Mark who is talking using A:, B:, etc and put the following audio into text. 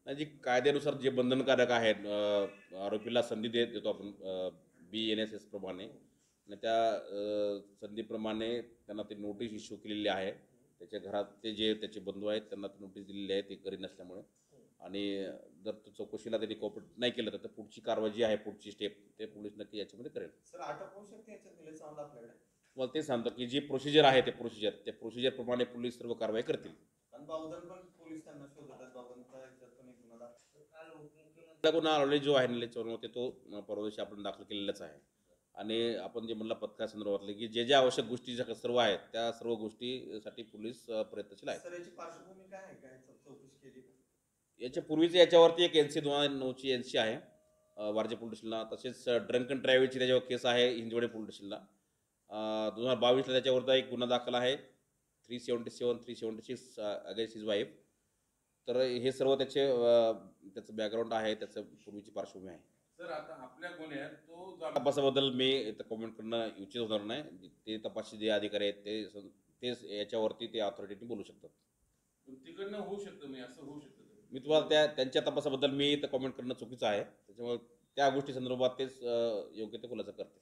A: नाही, जी कायद्यानुसार जे बंधनकारक आहेत, आरोपीला संधी देतो आपण BNSS प्रमाणे आणि त्या संधीप्रमाणे त्यांना ते नोटीस इश्यू केलेली आहे. त्याच्या घरात ते जे त्याचे बंधू आहेत त्यांना ती नोटीस दिलेली आहे, ते घरी नसल्यामुळे. आणि जर तो चौकशीला त्यांनी कॉपरेट नाही केलं तर पुढची कारवाई जी आहे, पुढची स्टेप ते पोलीस नक्की याच्यामध्ये करेल.
B: सर अटक होऊ शकते याच्यात दिले समजा आपल्याकडे.
A: मला ते सांगतो की जी प्रोसिजर आहे ते प्रोसिजरप्रमाणे पोलीस सर्व कारवाई करतील.
B: आणि बावधन पण पोलीस त्यांना शोधत आहेत, बावधनचा याच्यात पण एक गुन्हा दाखल. काल
A: आपला गुन्हा ऑलरेडी जो आहे निलेश चौरमध्ये तो परवा दिवशी आपण दाखल केलेलाच आहे. आणि आपण जे म्हणलं पथकासंदर्भातले की जे ज्या आवश्यक गोष्टी ज्या सर्व आहेत त्या सर्व गोष्टीसाठी पोलीस प्रयत्नशील आहेत.
B: सर याची पार्श्वभूमी काय आहे, काय चौकशी केली का?
A: याच्या पूर्वीच याच्यावरती एक NC 2009ची NC आहे वारजे पोलीस स्टेशनला. तसेच ड्रंक अँड ड्राईव्हची त्याच्यावर केस आहे हिंजवडी पोलीस स्टेशनला. 2022ला त्याच्यावरचा एक गुन्हा दाखल आहे 377-376 अगेन्स्ट हिज वाईफ. तर हे सर्व त्याचं बॅकग्राऊंड आहे, त्याचं पूर्वीची पार्श्वभूमी आहे.
C: सर आता आपल्या गुन्ह्यात तो
A: तपासाबद्दल मी इथं कमेंट करणं उचित होणार नाही. ते तपासचे जे अधिकारी आहेत तेच याच्यावरती ते ऑथॉरिटीने बोलू शकतात.
C: तिकडनं होऊ शकतं, मी असं होऊ शकतं.
A: मी तुम्हाला त्यांच्या तपासाबद्दल मी इथं कमेंट करणं चुकीचं आहे. त्याच्यामुळे त्या गोष्टी संदर्भात तेच योग्य ते खुलासा करते.